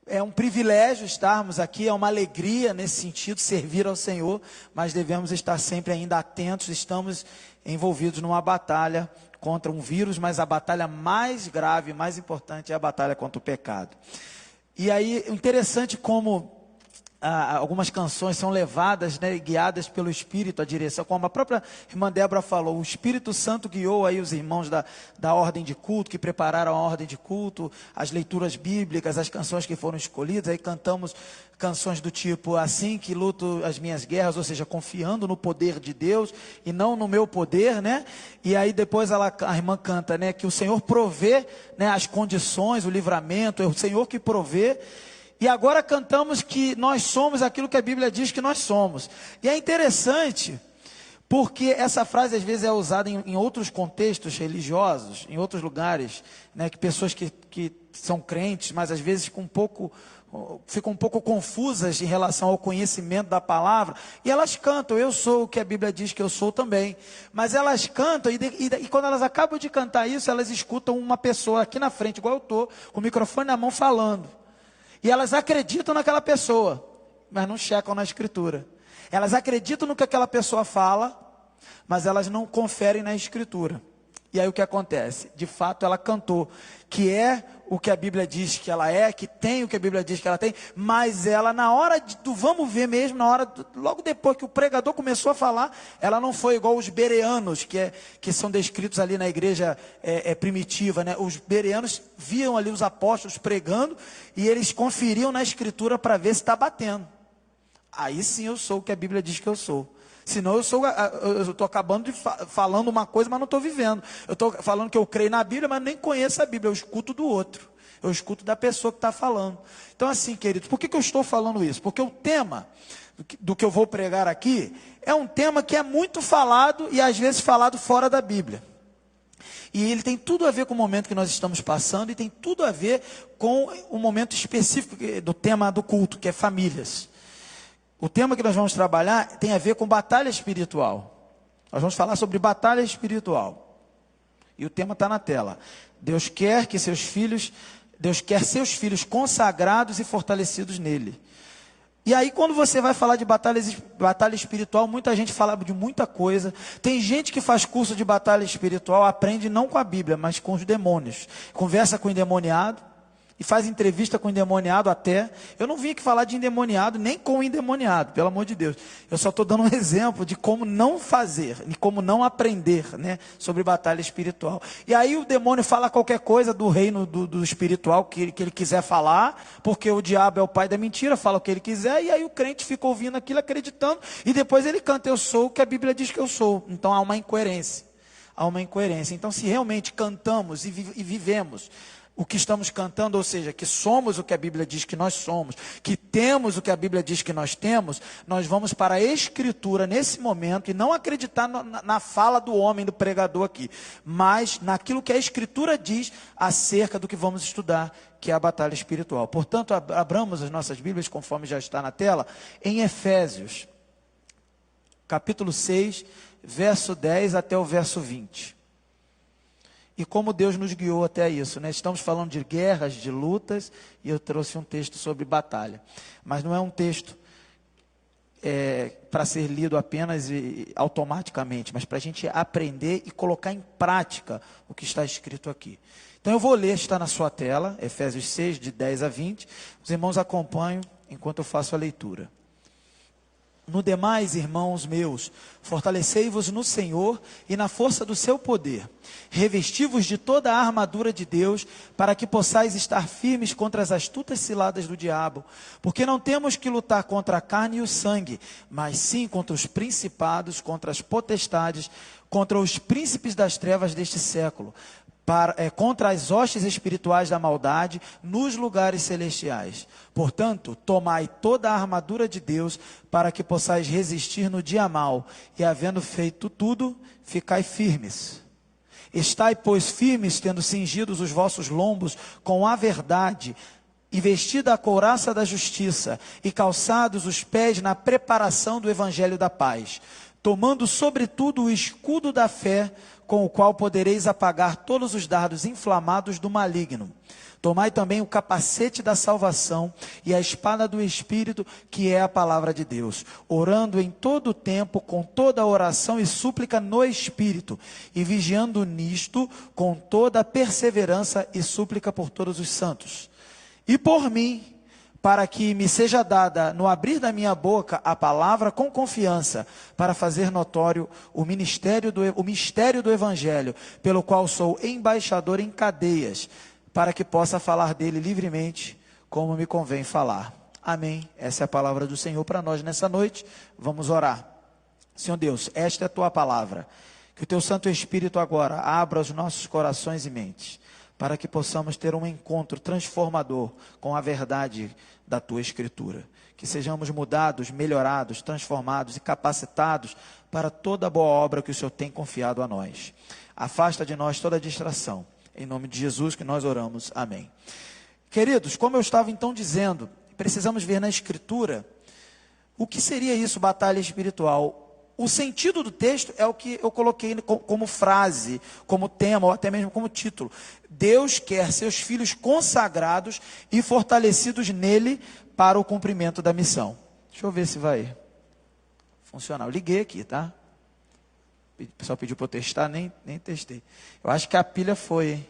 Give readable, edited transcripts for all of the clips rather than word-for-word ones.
É um privilégio estarmos aqui, é uma alegria nesse sentido, servir ao Senhor, mas devemos estar sempre ainda atentos. Estamos envolvidos numa batalha contra um vírus, mas a batalha mais grave, mais importante é a batalha contra o pecado. E aí, interessante como algumas canções são levadas, né, guiadas pelo Espírito, a direção, como a própria irmã Débora falou, o Espírito Santo guiou aí os irmãos da ordem de culto, que prepararam a ordem de culto, as leituras bíblicas, as canções que foram escolhidas. Aí cantamos canções do tipo, assim que luto as minhas guerras, ou seja, confiando no poder de Deus e não no meu poder, né? E aí depois a irmã canta, né, que o Senhor provê, né, as condições, o livramento, é o Senhor que provê. E agora cantamos que nós somos aquilo que a Bíblia diz que nós somos. E é interessante, porque essa frase às vezes é usada em outros contextos religiosos, em outros lugares, né, que pessoas que são crentes, mas às vezes ficam um pouco confusas em relação ao conhecimento da palavra, e elas cantam, eu sou o que a Bíblia diz que eu sou também. Mas elas cantam, e quando elas acabam de cantar isso, elas escutam uma pessoa aqui na frente, igual eu estou, com o microfone na mão falando. E elas acreditam naquela pessoa, mas não checam na Escritura. Elas acreditam no que aquela pessoa fala, mas elas não conferem na Escritura. E aí o que acontece? De fato ela cantou, que é o que a Bíblia diz que ela é, que tem o que a Bíblia diz que ela tem, mas ela na hora do vamos ver mesmo, logo depois que o pregador começou a falar, ela não foi igual os bereanos, que são descritos ali na igreja primitiva, né? Os bereanos viam ali os apóstolos pregando, e eles conferiam na Escritura para ver se está batendo. Aí sim eu sou o que a Bíblia diz que eu sou. Senão eu estou acabando falando uma coisa, mas não estou vivendo. Eu estou falando que eu creio na Bíblia, mas nem conheço a Bíblia. Eu escuto do outro. Eu escuto da pessoa que está falando. Então assim, queridos, por que eu estou falando isso? Porque o tema do que eu vou pregar aqui é um tema que é muito falado e às vezes falado fora da Bíblia. E ele tem tudo a ver com o momento que nós estamos passando e tem tudo a ver com o momento específico do tema do culto, que é famílias. O tema que nós vamos trabalhar tem a ver com batalha espiritual. Nós vamos falar sobre batalha espiritual. E o tema está na tela. Deus quer seus filhos consagrados e fortalecidos nele. E aí quando você vai falar de batalha espiritual, muita gente fala de muita coisa. Tem gente que faz curso de batalha espiritual, aprende não com a Bíblia, mas com os demônios. Conversa com o endemoniado. E faz entrevista com o endemoniado até. Eu não vim aqui falar de endemoniado, nem com o endemoniado, pelo amor de Deus. Eu só estou dando um exemplo de como não fazer, e como não aprender, né, sobre batalha espiritual. E aí o demônio fala qualquer coisa do reino do espiritual que ele quiser falar, porque o diabo é o pai da mentira, fala o que ele quiser, e aí o crente fica ouvindo aquilo, acreditando, e depois ele canta, eu sou o que a Bíblia diz que eu sou. Então há uma incoerência. Então se realmente cantamos e vivemos o que estamos cantando, ou seja, que somos o que a Bíblia diz que nós somos, que temos o que a Bíblia diz que nós temos, nós vamos para a Escritura nesse momento e não acreditar na fala do homem, do pregador aqui, mas naquilo que a Escritura diz acerca do que vamos estudar, que é a batalha espiritual. Portanto, abramos as nossas Bíblias, conforme já está na tela, em Efésios, capítulo 6, verso 10 até o verso 20. E como Deus nos guiou até isso, né? Estamos falando de guerras, de lutas, e eu trouxe um texto sobre batalha. Mas não é um texto para ser lido apenas e automaticamente, mas para a gente aprender e colocar em prática o que está escrito aqui. Então eu vou ler, está na sua tela, Efésios 6, de 10 a 20. Os irmãos acompanham enquanto eu faço a leitura. No demais, irmãos meus, fortalecei-vos no Senhor e na força do seu poder. Revesti-vos de toda a armadura de Deus, para que possais estar firmes contra as astutas ciladas do diabo. Porque não temos que lutar contra a carne e o sangue, mas sim contra os principados, contra as potestades, contra os príncipes das trevas deste século, contra as hostes espirituais da maldade nos lugares celestiais. Portanto, tomai toda a armadura de Deus, para que possais resistir no dia mau, e havendo feito tudo, ficai firmes. Estai, pois, firmes, tendo cingidos os vossos lombos com a verdade, e vestida a couraça da justiça, e calçados os pés na preparação do evangelho da paz, tomando sobretudo o escudo da fé, com o qual podereis apagar todos os dardos inflamados do maligno. Tomai também o capacete da salvação e a espada do Espírito, que é a palavra de Deus, orando em todo o tempo, com toda oração e súplica no Espírito, e vigiando nisto com toda perseverança e súplica por todos os santos. E por mim, para que me seja dada, no abrir da minha boca, a palavra com confiança, para fazer notório o mistério do Evangelho, pelo qual sou embaixador em cadeias, para que possa falar dele livremente, como me convém falar. Amém. Essa é a palavra do Senhor para nós nessa noite. Vamos orar. Senhor Deus, esta é a tua palavra. Que o teu Santo Espírito agora abra os nossos corações e mentes, para que possamos ter um encontro transformador com a verdade da tua Escritura. Que sejamos mudados, melhorados, transformados e capacitados para toda a boa obra que o Senhor tem confiado a nós. Afasta de nós toda distração. Em nome de Jesus que nós oramos. Amém. Queridos, como eu estava então dizendo, precisamos ver na Escritura o que seria isso, batalha espiritual. O sentido do texto é o que eu coloquei como frase, como tema, ou até mesmo como título. Deus quer seus filhos consagrados e fortalecidos nele para o cumprimento da missão. Deixa eu ver se vai funcionar. Eu liguei aqui, tá? O pessoal pediu para eu testar, nem testei. Eu acho que a pilha foi, hein?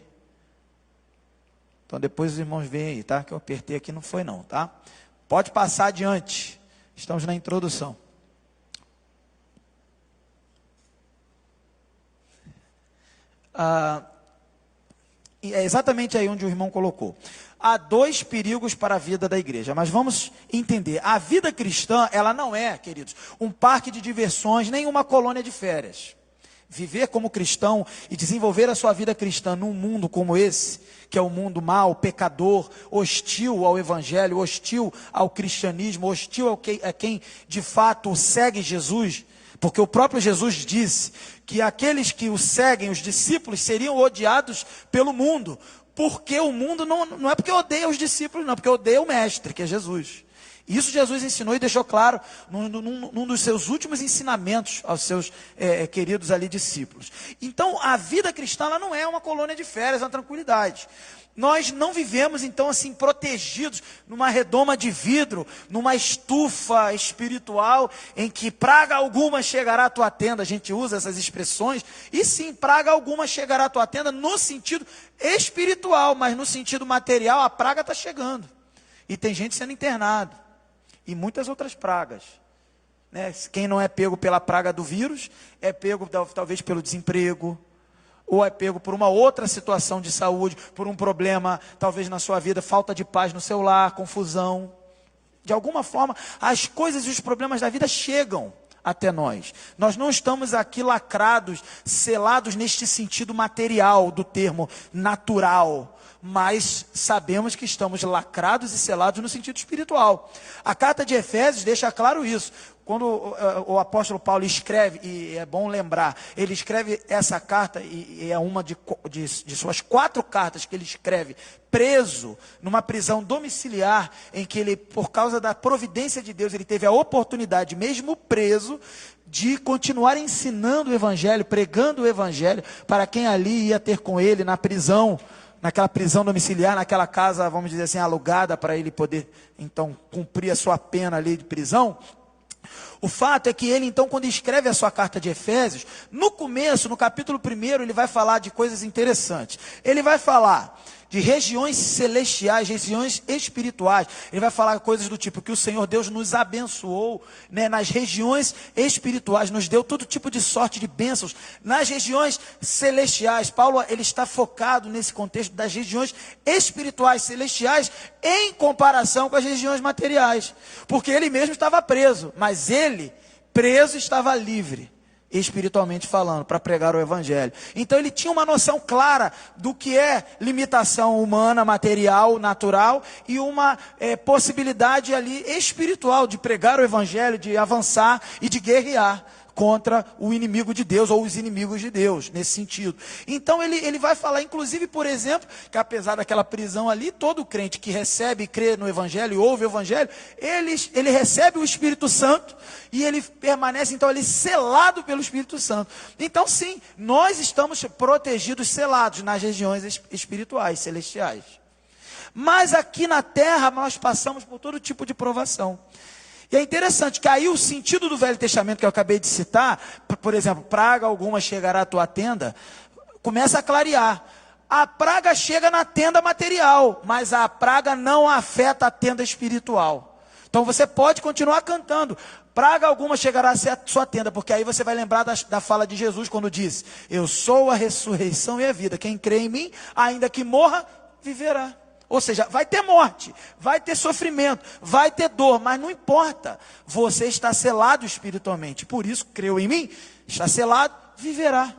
Então depois os irmãos veem aí, tá? Que eu apertei aqui, não foi não, tá? Pode passar adiante. Estamos na introdução. É exatamente aí onde o irmão colocou. Há dois perigos para a vida da igreja, mas vamos entender. A vida cristã, ela não é, queridos, um parque de diversões, nem uma colônia de férias. Viver como cristão e desenvolver a sua vida cristã num mundo como esse, que é um mundo mau, pecador, hostil ao evangelho, hostil ao cristianismo, hostil a quem de fato segue Jesus, porque o próprio Jesus disse que aqueles que o seguem, os discípulos, seriam odiados pelo mundo, porque o mundo não é porque odeia os discípulos, não, porque odeia o mestre, que é Jesus. Isso Jesus ensinou e deixou claro num dos seus últimos ensinamentos aos seus queridos ali discípulos. Então a vida cristã ela não é uma colônia de férias, é uma tranquilidade. Nós não vivemos então assim protegidos numa redoma de vidro, numa estufa espiritual em que praga alguma chegará à tua tenda. A gente usa essas expressões e sim, praga alguma chegará à tua tenda no sentido espiritual, mas no sentido material a praga está chegando e tem gente sendo internado e muitas outras pragas, né? Quem não é pego pela praga do vírus é pego talvez pelo desemprego, ou é pego por uma outra situação de saúde, por um problema, talvez na sua vida, falta de paz no seu lar, confusão. De alguma forma, as coisas e os problemas da vida chegam até nós. Nós não estamos aqui lacrados, selados neste sentido material do termo natural, mas sabemos que estamos lacrados e selados no sentido espiritual. A carta de Efésios deixa claro isso. Quando o apóstolo Paulo escreve, e é bom lembrar, ele escreve essa carta, e é uma de suas 4 cartas que ele escreve, preso numa prisão domiciliar, em que ele, por causa da providência de Deus, ele teve a oportunidade, mesmo preso, de continuar ensinando o evangelho, pregando o evangelho, para quem ali ia ter com ele na prisão, naquela prisão domiciliar, naquela casa, vamos dizer assim, alugada, para ele poder, então, cumprir a sua pena ali de prisão. O fato é que ele, então, quando escreve a sua carta de Efésios, no começo, no capítulo 1, ele vai falar de coisas interessantes. Ele vai falar de regiões celestiais, regiões espirituais. Ele vai falar coisas do tipo que o Senhor Deus nos abençoou, né, nas regiões espirituais, nos deu todo tipo de sorte de bênçãos nas regiões celestiais. Paulo, ele está focado nesse contexto das regiões espirituais, celestiais, em comparação com as regiões materiais, porque ele mesmo estava preso, mas ele, preso, estava livre, espiritualmente falando, para pregar o evangelho. Então ele tinha uma noção clara do que é limitação humana, material, natural, e uma possibilidade ali espiritual de pregar o evangelho, de avançar e de guerrear contra o inimigo de Deus, ou os inimigos de Deus, nesse sentido. Então ele vai falar, inclusive, por exemplo, que apesar daquela prisão ali, todo crente que recebe e crê no Evangelho, e ouve o Evangelho, ele recebe o Espírito Santo, e ele permanece, então, ali selado pelo Espírito Santo. Então, sim, nós estamos protegidos, selados nas regiões espirituais, celestiais. Mas aqui na terra, nós passamos por todo tipo de provação. E é interessante que aí o sentido do Velho Testamento que eu acabei de citar, por exemplo, praga alguma chegará à tua tenda, começa a clarear. A praga chega na tenda material, mas a praga não afeta a tenda espiritual. Então você pode continuar cantando, praga alguma chegará à sua tenda, porque aí você vai lembrar da fala de Jesus quando disse, eu sou a ressurreição e a vida, quem crê em mim, ainda que morra, viverá. Ou seja, vai ter morte, vai ter sofrimento, vai ter dor, mas não importa. Você está selado espiritualmente. Por isso, creu em mim, está selado, viverá.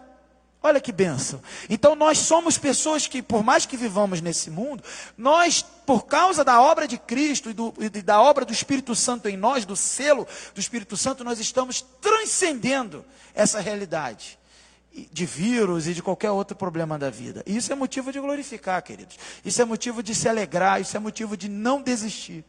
Olha que bênção. Então nós somos pessoas que, por mais que vivamos nesse mundo, nós, por causa da obra de Cristo e da obra do Espírito Santo em nós, do selo do Espírito Santo, nós estamos transcendendo essa realidade de vírus e de qualquer outro problema da vida. E isso é motivo de glorificar, queridos. Isso é motivo de se alegrar, isso é motivo de não desistir.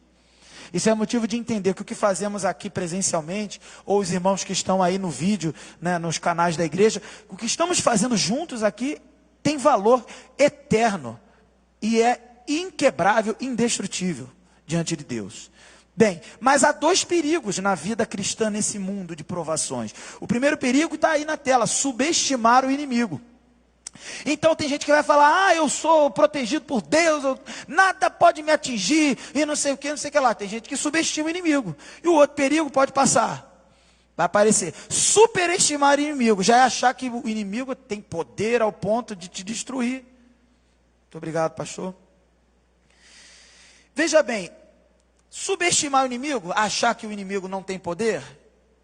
Isso é motivo de entender que o que fazemos aqui presencialmente, ou os irmãos que estão aí no vídeo, né, nos canais da igreja, o que estamos fazendo juntos aqui tem valor eterno e é inquebrável, indestrutível diante de Deus. Bem, mas há dois perigos na vida cristã nesse mundo de provações. O primeiro perigo está aí na tela, subestimar o inimigo. Então tem gente que vai falar, eu sou protegido por Deus, nada pode me atingir, e não sei o que, não sei o que lá. Tem gente que subestima o inimigo. E o outro perigo pode passar, vai aparecer, superestimar o inimigo, já é achar que o inimigo tem poder ao ponto de te destruir. Muito obrigado, pastor. Veja bem, subestimar o inimigo, achar que o inimigo não tem poder,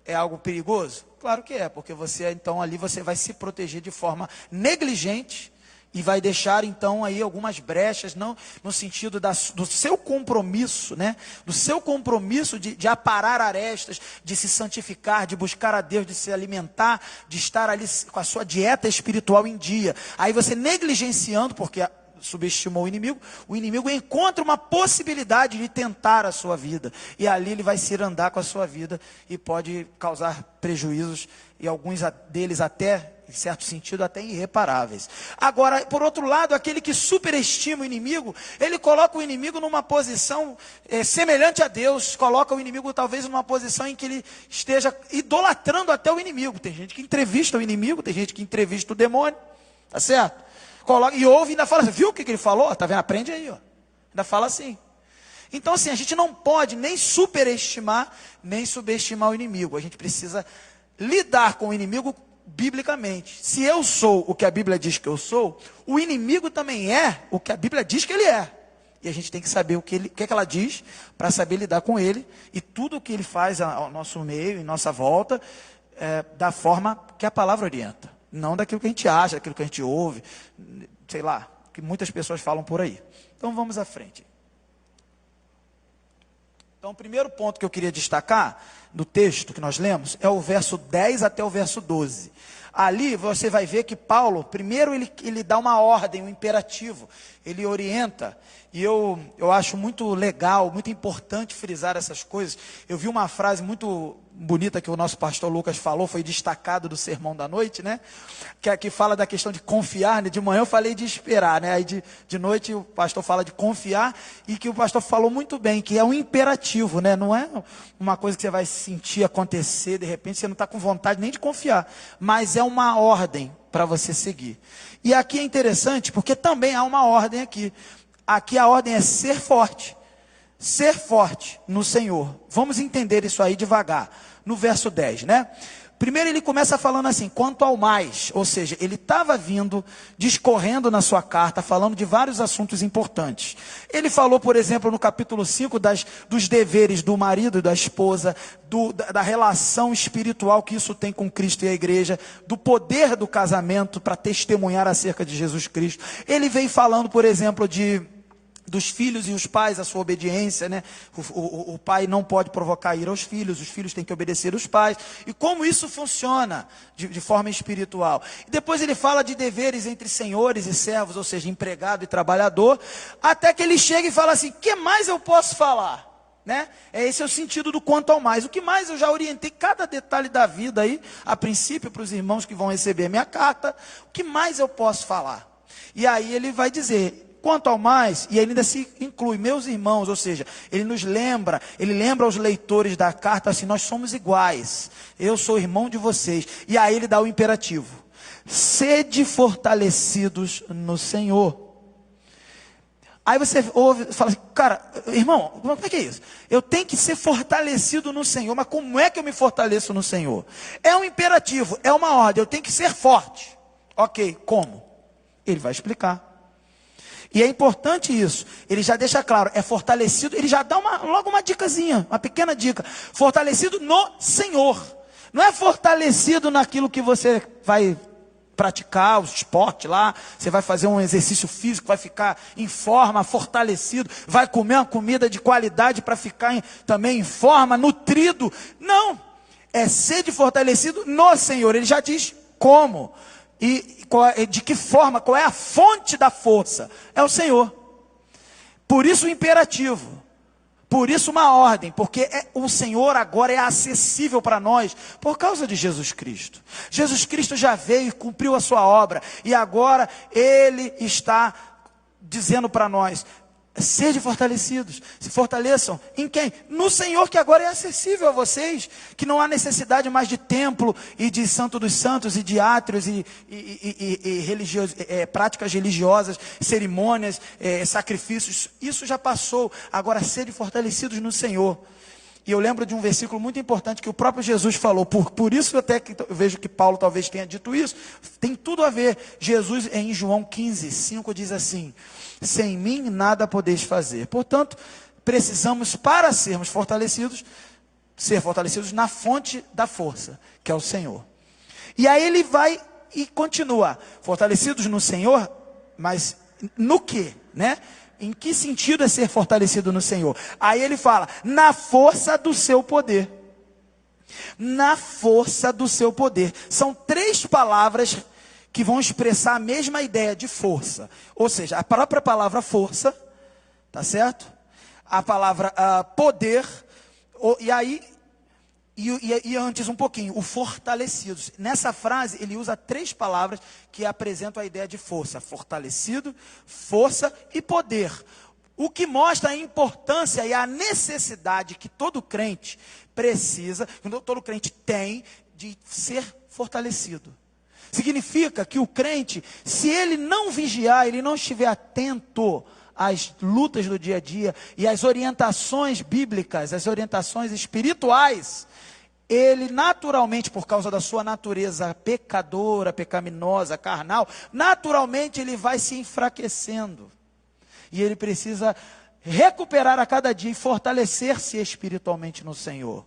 é algo perigoso? Claro que é, porque você, então, ali você vai se proteger de forma negligente e vai deixar, então, aí algumas brechas, não no sentido do seu compromisso, né? Do seu compromisso de aparar arestas, de se santificar, de buscar a Deus, de se alimentar, de estar ali com a sua dieta espiritual em dia. Aí você negligenciando, porque subestimou o inimigo encontra uma possibilidade de tentar a sua vida, e ali ele vai se irandar com a sua vida, e pode causar prejuízos, e alguns deles até, em certo sentido, até irreparáveis. Agora, por outro lado, aquele que superestima o inimigo, ele coloca o inimigo numa posição semelhante a Deus, coloca o inimigo talvez numa posição em que ele esteja idolatrando até o inimigo. Tem gente que entrevista o inimigo, tem gente que entrevista o demônio, tá certo? Coloca, e ouve e ainda fala assim, viu o que ele falou? Tá vendo? Aprende aí, ó. Ainda fala assim. Então assim, a gente não pode nem superestimar, nem subestimar o inimigo. A gente precisa lidar com o inimigo biblicamente. Se eu sou o que a Bíblia diz que eu sou, o inimigo também é o que a Bíblia diz que ele é. E a gente tem que saber o que é que ela diz, para saber lidar com ele, e tudo o que ele faz ao nosso meio, em nossa volta, da forma que a palavra orienta. Não daquilo que a gente acha, daquilo que a gente ouve, sei lá, que muitas pessoas falam por aí. Então vamos à frente. Então o primeiro ponto que eu queria destacar do texto que nós lemos é o verso 10 até o verso 12. Ali você vai ver que Paulo, primeiro ele dá uma ordem, um imperativo, ele orienta, e eu acho muito legal, muito importante frisar essas coisas. Eu vi uma frase muito bonita que o nosso pastor Lucas falou, foi destacado do sermão da noite, né? Que fala da questão de confiar, né? De manhã eu falei de esperar, né? Aí de noite o pastor fala de confiar, e que o pastor falou muito bem, que é um imperativo, né? Não é uma coisa que você vai sentir acontecer, de repente você não está com vontade nem de confiar, mas é uma ordem para você seguir. E aqui é interessante, porque também há uma ordem aqui. Aqui a ordem é ser forte. Ser forte no Senhor. Vamos entender isso aí devagar. No verso 10, né? Primeiro ele começa falando assim, quanto ao mais, ou seja, ele estava vindo, discorrendo na sua carta, falando de vários assuntos importantes. Ele falou, por exemplo, no capítulo 5, dos deveres do marido e da esposa, da relação espiritual que isso tem com Cristo e a igreja, do poder do casamento para testemunhar acerca de Jesus Cristo. Ele vem falando, por exemplo, de dos filhos e os pais, a sua obediência, né? O pai não pode provocar ira aos filhos, os filhos têm que obedecer os pais, e como isso funciona de forma espiritual. E depois ele fala de deveres entre senhores e servos, ou seja, empregado e trabalhador, até que ele chega e fala assim: o que mais eu posso falar? Né? Esse é o sentido do quanto ao mais. O que mais eu já orientei cada detalhe da vida aí, a princípio para os irmãos que vão receber a minha carta, o que mais eu posso falar? E aí ele vai dizer, quanto ao mais, e ainda se inclui, meus irmãos, ou seja, ele lembra aos leitores da carta assim: nós somos iguais, eu sou irmão de vocês. E aí ele dá o imperativo: sede fortalecidos no Senhor. Aí você ouve e fala assim: cara, irmão, como é que é isso? Eu tenho que ser fortalecido no Senhor, mas como é que eu me fortaleço no Senhor? É um imperativo, é uma ordem, eu tenho que ser forte. Ok, como? Ele vai explicar. E é importante isso, ele já deixa claro, é fortalecido, ele já dá logo uma dicasinha, uma pequena dica: fortalecido no Senhor. Não é fortalecido naquilo que você vai praticar, o esporte lá, você vai fazer um exercício físico, vai ficar em forma, fortalecido, vai comer uma comida de qualidade para ficar também em forma, nutrido. Não, é ser fortalecido no Senhor. Ele já diz como. E de que forma, qual é a fonte da força? É o Senhor. Por isso o imperativo, por isso uma ordem, porque o Senhor agora é acessível para nós, por causa de Jesus Cristo. Jesus Cristo já veio e cumpriu a sua obra, e agora Ele está dizendo para nós: sede fortalecidos, se fortaleçam em quem? No Senhor, que agora é acessível a vocês, que não há necessidade mais de templo e de santo dos santos e de átrios e práticas religiosas, cerimônias, sacrifícios. Isso já passou. Agora sede fortalecidos no Senhor. E eu lembro de um versículo muito importante que o próprio Jesus falou, por isso até que eu vejo que Paulo talvez tenha dito isso, tem tudo a ver. Jesus em João 15:5 diz assim: sem mim nada podeis fazer. Portanto, precisamos, para sermos fortalecidos, ser fortalecidos na fonte da força, que é o Senhor. E aí ele vai e continua, fortalecidos no Senhor, mas no quê, né? Em que sentido é ser fortalecido no Senhor? Aí ele fala: na força do seu poder. Na força do seu poder. São 3 palavras que vão expressar a mesma ideia de força. Ou seja, a própria palavra força, tá certo? A palavra poder, e antes um pouquinho, o fortalecidos. Nessa frase ele usa 3 palavras que apresentam a ideia de força: fortalecido, força e poder. O que mostra a importância e a necessidade que todo crente precisa, que todo crente tem, de ser fortalecido. Significa que o crente, se ele não vigiar, ele não estiver atento às lutas do dia a dia e às orientações bíblicas, às orientações espirituais, ele naturalmente, por causa da sua natureza pecadora, pecaminosa, carnal, naturalmente ele vai se enfraquecendo. E ele precisa recuperar a cada dia e fortalecer-se espiritualmente no Senhor.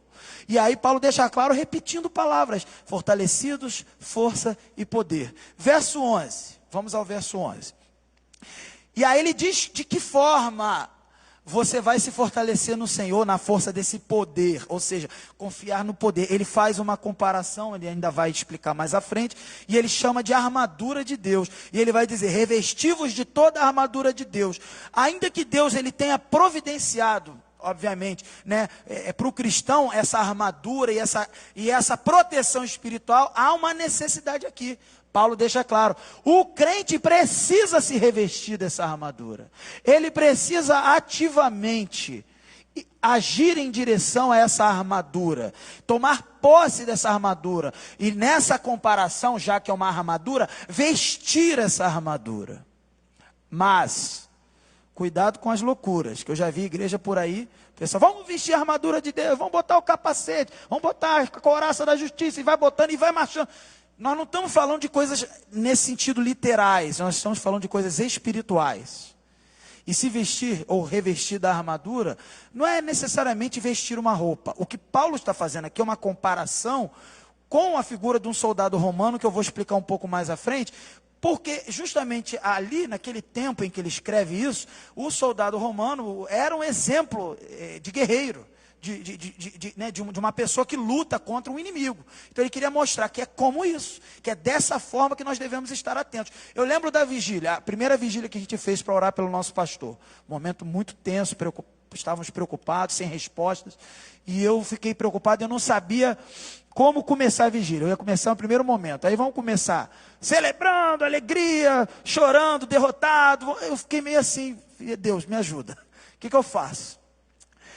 E aí Paulo deixa claro, repetindo palavras: fortalecidos, força e poder. Verso 11, vamos ao verso 11. E aí ele diz de que forma você vai se fortalecer no Senhor, na força desse poder, ou seja, confiar no poder. Ele faz uma comparação, ele ainda vai explicar mais à frente, e ele chama de armadura de Deus, e ele vai dizer: revesti-vos de toda a armadura de Deus. Ainda que Deus ele tenha providenciado, obviamente, né, para o cristão essa armadura e essa proteção espiritual, há uma necessidade aqui. Paulo deixa claro, o crente precisa se revestir dessa armadura. Ele precisa ativamente agir em direção a essa armadura, tomar posse dessa armadura. E nessa comparação, já que é uma armadura, vestir essa armadura. Mas cuidado com as loucuras, que eu já vi igreja por aí, pessoal, vamos vestir a armadura de Deus, vamos botar o capacete, vamos botar a couraça da justiça, e vai botando e vai marchando. Nós não estamos falando de coisas nesse sentido literais, nós estamos falando de coisas espirituais. E se vestir ou revestir da armadura, não é necessariamente vestir uma roupa. O que Paulo está fazendo aqui é uma comparação com a figura de um soldado romano, que eu vou explicar um pouco mais à frente, Porque justamente ali, naquele tempo em que ele escreve isso, o soldado romano era um exemplo de guerreiro, de uma pessoa que luta contra um inimigo. Então ele queria mostrar que é como isso, que é dessa forma que nós devemos estar atentos. Eu lembro da vigília, a primeira vigília que a gente fez para orar pelo nosso pastor. Um momento muito tenso, estávamos preocupados, sem respostas, e eu fiquei preocupado, eu não sabia como começar a vigília. Eu ia começar no primeiro momento, aí vamos começar celebrando, alegria, chorando, derrotado. Eu fiquei meio assim, Deus, me ajuda, o que eu faço?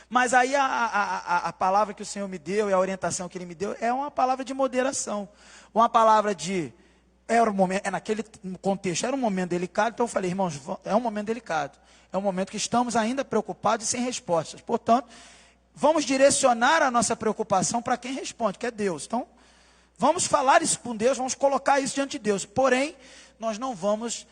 Mas aí a palavra que o Senhor me deu e a orientação que Ele me deu é uma palavra de moderação, uma palavra era um momento, naquele contexto, era um momento delicado, então eu falei, irmãos, é um momento delicado, é um momento que estamos ainda preocupados e sem respostas, portanto, vamos direcionar a nossa preocupação para quem responde, que é Deus. Então, vamos falar isso com Deus, vamos colocar isso diante de Deus, porém, nós não vamos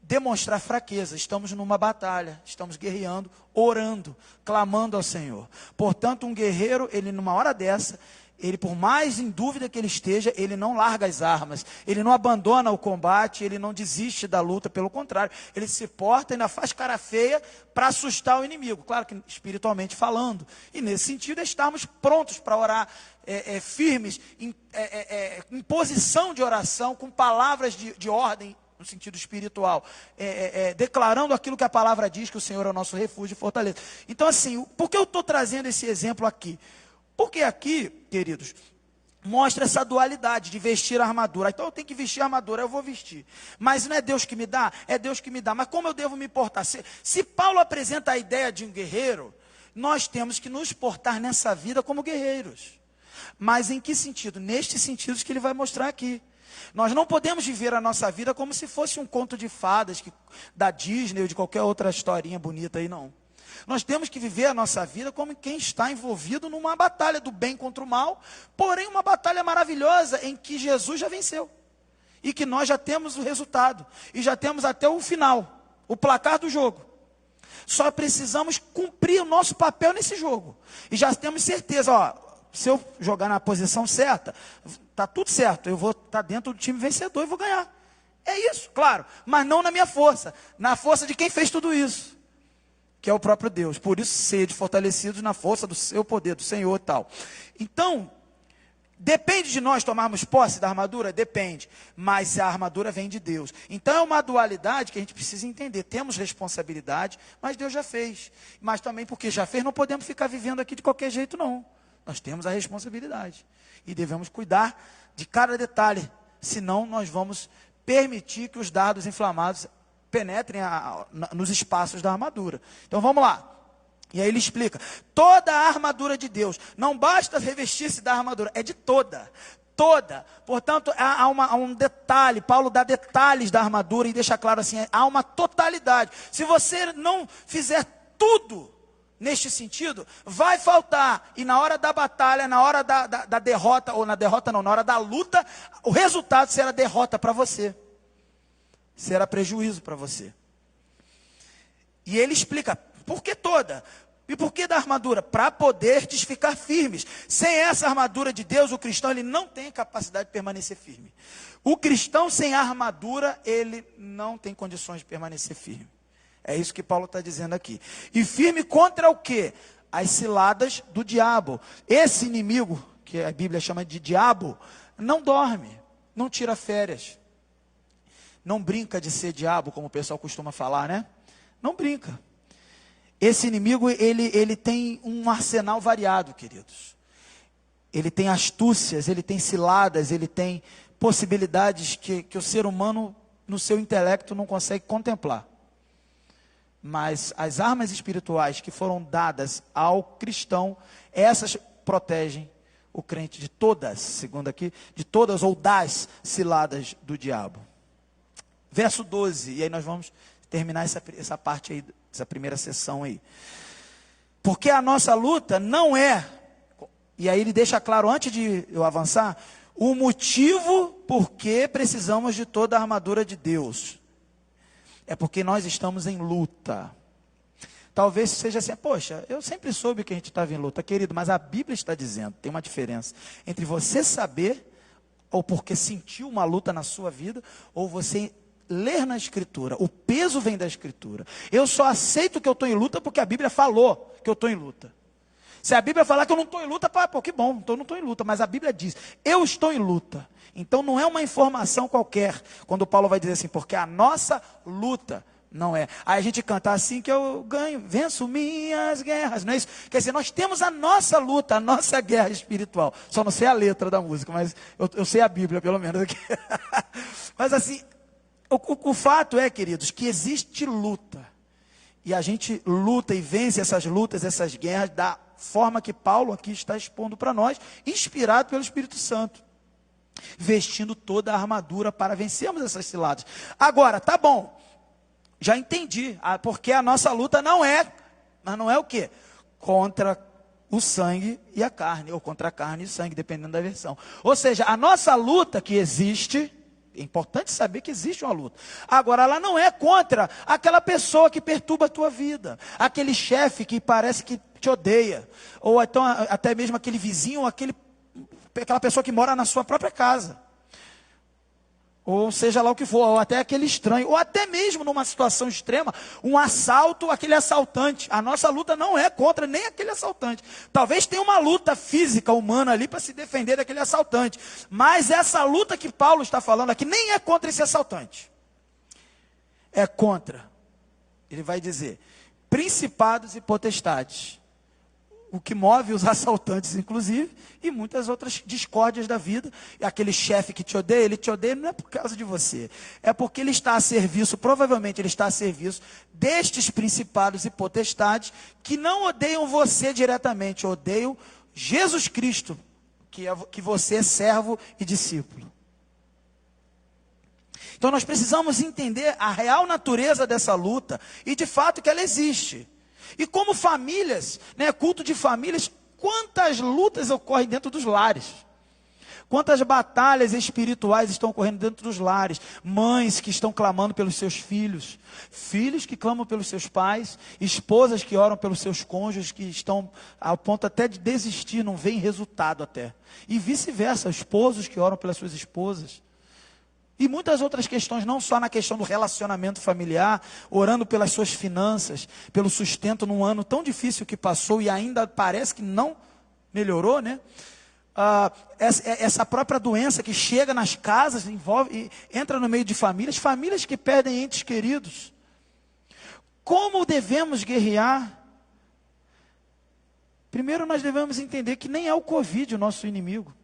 demonstrar fraqueza, estamos numa batalha, estamos guerreando, orando, clamando ao Senhor. Portanto, um guerreiro, ele numa hora dessa, ele por mais em dúvida que ele esteja, ele não larga as armas, ele não abandona o combate, ele não desiste da luta, pelo contrário, ele se porta e ainda faz cara feia para assustar o inimigo, claro que espiritualmente falando, e nesse sentido estarmos prontos para orar, firmes, em posição de oração, com palavras de ordem, no sentido espiritual, declarando aquilo que a palavra diz, que o Senhor é o nosso refúgio e fortaleza. Então assim, por que eu estou trazendo esse exemplo aqui? Porque aqui, queridos, mostra essa dualidade de vestir a armadura. Então eu tenho que vestir a armadura, eu vou vestir. Mas não é Deus que me dá? É Deus que me dá. Mas como eu devo me portar? Se Paulo apresenta a ideia de um guerreiro, nós temos que nos portar nessa vida como guerreiros. Mas em que sentido? Nestes sentidos que ele vai mostrar aqui. Nós não podemos viver a nossa vida como se fosse um conto de fadas da Disney ou de qualquer outra historinha bonita aí, não. Nós temos que viver a nossa vida como quem está envolvido numa batalha do bem contra o mal, porém uma batalha maravilhosa em que Jesus já venceu. E que nós já temos o resultado, e já temos até o final, o placar do jogo. Só precisamos cumprir o nosso papel nesse jogo. E já temos certeza, se eu jogar na posição certa, está tudo certo, eu vou estar dentro do time vencedor e vou ganhar. É isso, claro, mas não na minha força, na força de quem fez tudo isso, que é o próprio Deus. Por isso, sede fortalecidos na força do seu poder, do Senhor e tal. Então, depende de nós tomarmos posse da armadura? Depende, mas a armadura vem de Deus. Então é uma dualidade que a gente precisa entender. Temos responsabilidade, mas Deus já fez. Mas também porque já fez, não podemos ficar vivendo aqui de qualquer jeito não. Nós temos a responsabilidade e devemos cuidar de cada detalhe, senão nós vamos permitir que os dardos inflamados penetrem nos espaços da armadura. Então vamos lá. E aí ele explica, toda a armadura de Deus, não basta revestir-se da armadura, é de toda. Portanto, há um detalhe, Paulo dá detalhes da armadura e deixa claro assim, há uma totalidade. Se você não fizer tudo neste sentido, vai faltar, e na hora da batalha, na hora da derrota, ou na derrota não, na hora da luta, o resultado será derrota para você, será prejuízo para você. E ele explica, por que toda? E por que da armadura? Para poderdes ficar firmes. Sem essa armadura de Deus, o cristão ele não tem capacidade de permanecer firme. O cristão sem a armadura, ele não tem condições de permanecer firme. É isso que Paulo está dizendo aqui. E firme contra o quê? As ciladas do diabo. Esse inimigo, que a Bíblia chama de diabo, não dorme, não tira férias. Não brinca de ser diabo, como o pessoal costuma falar, né? Não brinca. Esse inimigo, ele tem um arsenal variado, queridos. Ele tem astúcias, ele tem ciladas, ele tem possibilidades que o ser humano, no seu intelecto, não consegue contemplar. Mas as armas espirituais que foram dadas ao cristão, essas protegem o crente de todas, segundo aqui, de todas ou das ciladas do diabo. Verso 12, e aí nós vamos terminar essa parte aí, essa primeira sessão aí. Porque a nossa luta não é, e aí ele deixa claro antes de eu avançar, o motivo por que precisamos de toda a armadura de Deus. É porque nós estamos em luta. Talvez seja assim, poxa, eu sempre soube que a gente estava em luta, querido, mas a Bíblia está dizendo, tem uma diferença entre você saber, ou porque sentiu uma luta na sua vida, ou você ler na Escritura. O peso vem da Escritura. Eu só aceito que eu estou em luta porque a Bíblia falou que eu estou em luta. Se a Bíblia falar que eu não estou em luta, pô, que bom, então eu não estou em luta. Mas a Bíblia diz, eu estou em luta. Então não é uma informação qualquer. Quando Paulo vai dizer assim, porque a nossa luta não é. Aí a gente canta assim que eu ganho, venço minhas guerras. Não é isso? Quer dizer, nós temos a nossa luta, a nossa guerra espiritual. Só não sei a letra da música, mas eu sei a Bíblia pelo menos aqui. Mas assim, o fato é, queridos, que existe luta. E a gente luta e vence essas lutas, essas guerras, da forma que Paulo aqui está expondo para nós, inspirado pelo Espírito Santo. Vestindo toda a armadura para vencermos essas ciladas. Agora, tá bom, já entendi, porque a nossa luta mas não é o quê? Contra o sangue e a carne, ou contra a carne e sangue, dependendo da versão. Ou seja, a nossa luta que existe, é importante saber que existe uma luta. Agora, ela não é contra aquela pessoa que perturba a tua vida, aquele chefe que parece que te odeia, ou então até mesmo aquele vizinho, ou aquela pessoa que mora na sua própria casa, ou seja lá o que for, ou até aquele estranho, ou até mesmo numa situação extrema, um assalto, aquele assaltante. A nossa luta não é contra nem aquele assaltante. Talvez tenha uma luta física, humana ali, para se defender daquele assaltante, mas essa luta que Paulo está falando aqui, nem é contra esse assaltante, é contra, ele vai dizer, principados e potestades, o que move os assaltantes, inclusive, e muitas outras discórdias da vida. E aquele chefe que te odeia, ele te odeia não é por causa de você, é porque ele está a serviço, provavelmente ele está a serviço destes principados e potestades, que não odeiam você diretamente, odeiam Jesus Cristo, que você é servo e discípulo. Então nós precisamos entender a real natureza dessa luta, e de fato que ela existe. E como famílias, culto de famílias, quantas lutas ocorrem dentro dos lares? Quantas batalhas espirituais estão ocorrendo dentro dos lares? Mães que estão clamando pelos seus filhos, filhos que clamam pelos seus pais, esposas que oram pelos seus cônjuges, que estão ao ponto até de desistir, não veem resultado até. E vice-versa, esposos que oram pelas suas esposas. E muitas outras questões, não só na questão do relacionamento familiar, orando pelas suas finanças, pelo sustento num ano tão difícil que passou e ainda parece que não melhorou, essa própria doença que chega nas casas, entra no meio de famílias que perdem entes queridos. Como devemos guerrear? Primeiro nós devemos entender que nem é o Covid o nosso inimigo.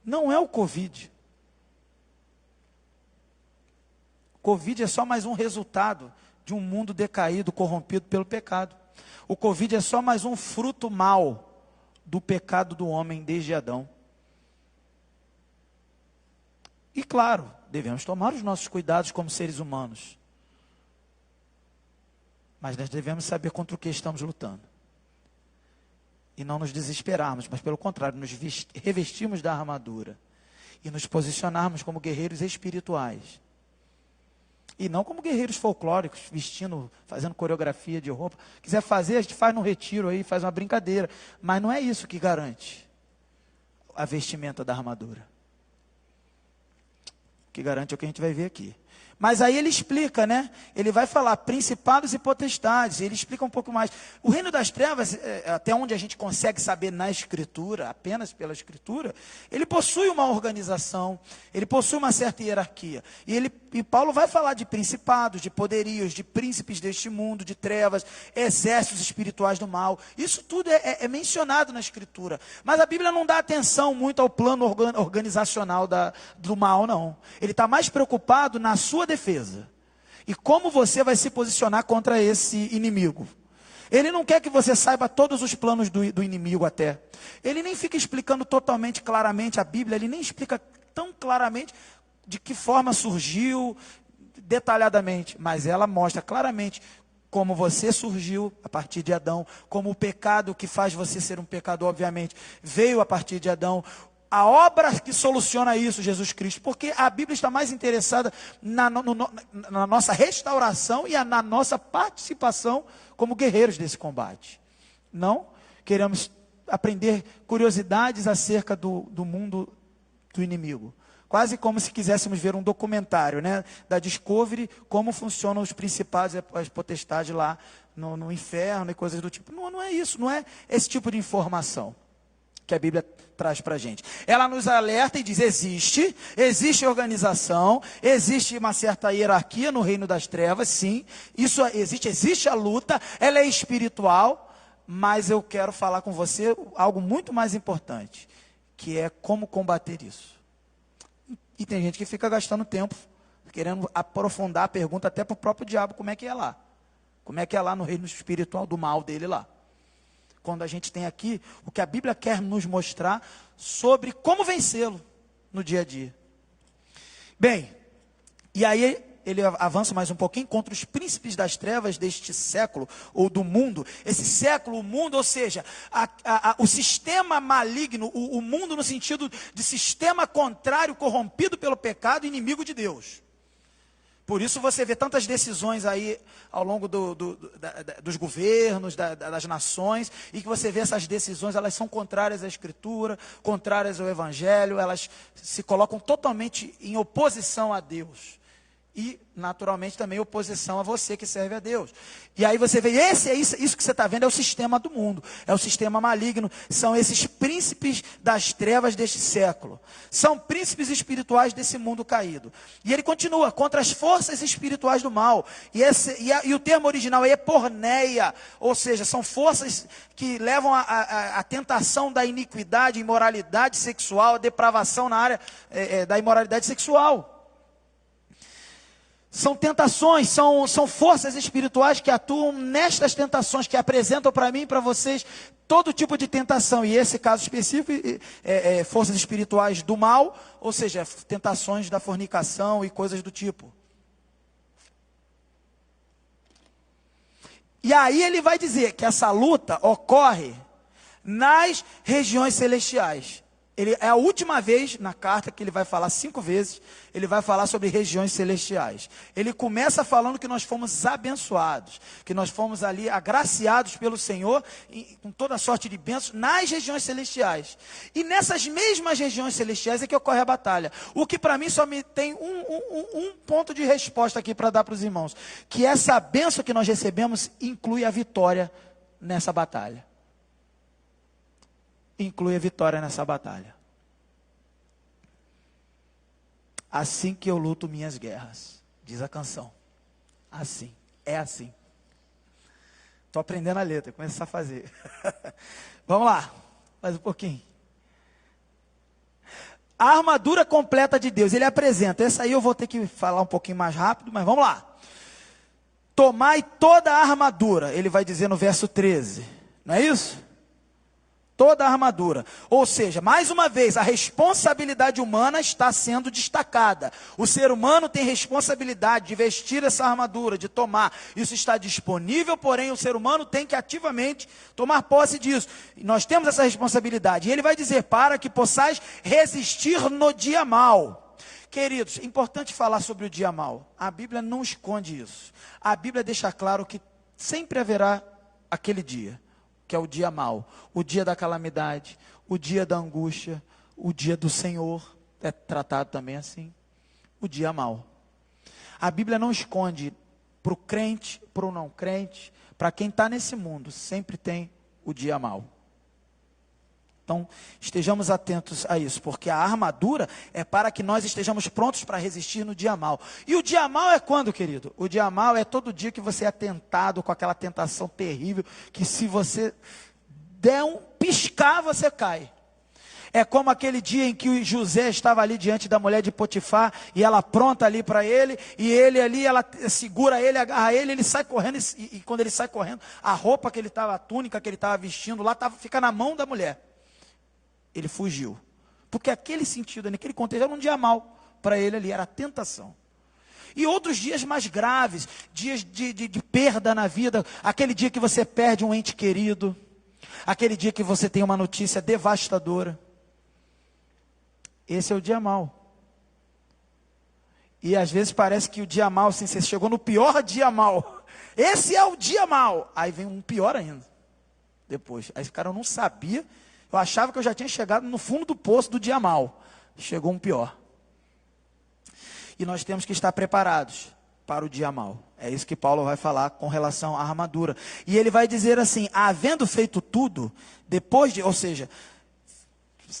Não é o Covid. Covid é só mais um resultado de um mundo decaído, corrompido pelo pecado. O Covid é só mais um fruto mau do pecado do homem desde Adão. E claro, devemos tomar os nossos cuidados como seres humanos. Mas nós devemos saber contra o que estamos lutando. E não nos desesperarmos, mas pelo contrário, nos revestirmos da armadura. E nos posicionarmos como guerreiros espirituais. E não como guerreiros folclóricos, fazendo coreografia de roupa. Quiser fazer, a gente faz no retiro aí, faz uma brincadeira. Mas não é isso que garante a vestimenta da armadura. O que garante é o que a gente vai ver aqui. Mas aí ele explica, Ele vai falar principados e potestades. Ele explica um pouco mais. O reino das trevas, até onde a gente consegue saber na Escritura, apenas pela Escritura, ele possui uma organização, ele possui uma certa hierarquia. E Paulo vai falar de principados, de poderios, de príncipes deste mundo, de trevas, exércitos espirituais do mal. Isso tudo é mencionado na Escritura. Mas a Bíblia não dá atenção muito ao plano organizacional do mal, não. Ele está mais preocupado na sua defesa. E como você vai se posicionar contra esse inimigo. Ele não quer que você saiba todos os planos do inimigo até. Ele nem fica explicando totalmente claramente a Bíblia, ele nem explica tão claramente de que forma surgiu, detalhadamente. Mas ela mostra claramente como você surgiu a partir de Adão, como o pecado que faz você ser um pecador, obviamente, veio a partir de Adão. A obra que soluciona isso, Jesus Cristo, porque a Bíblia está mais interessada na nossa restauração e na nossa participação como guerreiros desse combate. Não queremos aprender curiosidades acerca do mundo do inimigo. quase como se quiséssemos ver um documentário, né, da Discovery, como funcionam os principados e as potestades lá no inferno e coisas do tipo. Não é isso, não é esse tipo de informação que a Bíblia traz para a gente. Ela nos alerta e diz, existe organização, existe uma certa hierarquia no reino das trevas, sim, isso existe a luta, ela é espiritual, mas eu quero falar com você algo muito mais importante, que é como combater isso. E tem gente que fica gastando tempo, querendo aprofundar a pergunta até para o próprio diabo, como é que é lá? Como é que é lá no reino espiritual do mal dele lá? Quando a gente tem aqui o que a Bíblia quer nos mostrar sobre como vencê-lo no dia a dia. Bem, e aí ele avança mais um pouquinho contra os príncipes das trevas deste século, ou do mundo. Esse século, o mundo, ou seja, o sistema maligno, o mundo no sentido de sistema contrário, corrompido pelo pecado, inimigo de Deus. Por isso você vê tantas decisões aí ao longo dos governos, das nações, e que você vê essas decisões, elas são contrárias à Escritura, contrárias ao Evangelho, elas se colocam totalmente em oposição a Deus. E, naturalmente, também oposição a você que serve a Deus. E aí você vê, isso que você está vendo é o sistema do mundo, é o sistema maligno, são esses príncipes das trevas deste século, são príncipes espirituais desse mundo caído. E ele continua, contra as forças espirituais do mal, e o termo original aí é porneia, ou seja, são forças que levam a tentação da iniquidade, imoralidade sexual, a depravação na área da imoralidade sexual. São tentações, são forças espirituais que atuam nestas tentações, que apresentam para mim e para vocês todo tipo de tentação. E esse caso específico, forças espirituais do mal, ou seja, tentações da fornicação e coisas do tipo. E aí ele vai dizer que essa luta ocorre nas regiões celestiais. É a última vez na carta que ele vai falar 5 vezes, ele vai falar sobre regiões celestiais. Ele começa falando que nós fomos abençoados, que nós fomos ali agraciados pelo Senhor, com toda sorte de bênçãos, nas regiões celestiais. E nessas mesmas regiões celestiais é que ocorre a batalha. O que para mim só me tem um ponto de resposta aqui para dar para os irmãos, que essa bênção que nós recebemos inclui a vitória nessa batalha. Inclui a vitória nessa batalha. Assim que eu luto minhas guerras, diz a canção. Assim, é assim. Estou aprendendo a letra, começar a fazer. Vamos lá, mais um pouquinho. A armadura completa de Deus, ele apresenta. Essa aí eu vou ter que falar um pouquinho mais rápido, mas vamos lá. Tomai toda a armadura, ele vai dizer no verso 13. Não é isso? Toda a armadura, ou seja, mais uma vez, a responsabilidade humana está sendo destacada. O ser humano tem responsabilidade de vestir essa armadura, de tomar. Isso está disponível, porém o ser humano tem que ativamente tomar posse disso. E nós temos essa responsabilidade. E ele vai dizer, para que possais resistir no dia mau. Queridos, é importante falar sobre o dia mau. A Bíblia não esconde isso. A Bíblia deixa claro que sempre haverá aquele dia, que é o dia mau, o dia da calamidade, o dia da angústia, o dia do Senhor, é tratado também assim, o dia mau. A Bíblia não esconde para o crente, para o não crente, para quem está nesse mundo, sempre tem o dia mau. Então, estejamos atentos a isso, porque a armadura é para que nós estejamos prontos para resistir no dia mau. E o dia mau é quando, querido? O dia mau é todo dia que você é tentado com aquela tentação terrível, que se você der um piscar, você cai. É como aquele dia em que o José estava ali diante da mulher de Potifar, e ela pronta ali para ele, e ele ali, ela segura ele, agarra ele sai correndo, e quando ele sai correndo, a roupa que ele estava, a túnica que ele estava vestindo lá, fica na mão da mulher. Ele fugiu, porque aquele sentido, naquele contexto, era um dia mau para ele ali, era a tentação. E outros dias mais graves, dias de perda na vida, aquele dia que você perde um ente querido, aquele dia que você tem uma notícia devastadora. Esse é o dia mau. E às vezes parece que o dia mau, assim, você chegou no pior dia mau. Esse é o dia mau. Aí vem um pior ainda, depois. Aí o cara não sabia. Eu achava que eu já tinha chegado no fundo do poço do dia mau. Chegou um pior. E nós temos que estar preparados para o dia mau. É isso que Paulo vai falar com relação à armadura. E ele vai dizer assim, havendo feito tudo, ou seja,